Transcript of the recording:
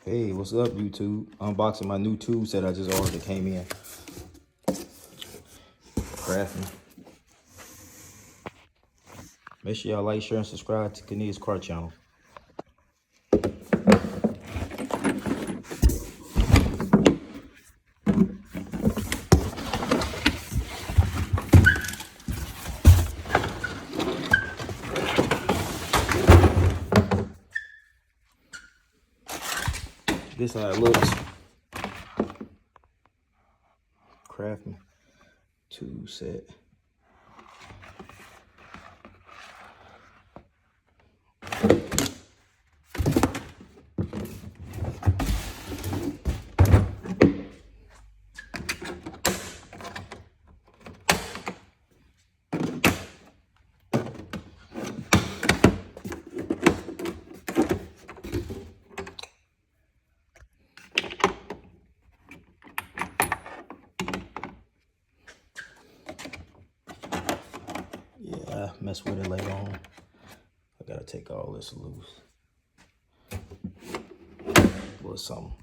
Hey, what's up, YouTube? Unboxing my new tool set I just ordered that came in. Craftsman. Make sure y'all like, share, and subscribe to Kania's car channel. This how it looks. Craftsman tool set. Yeah, I mess with it later on. I gotta take all this loose. Or something.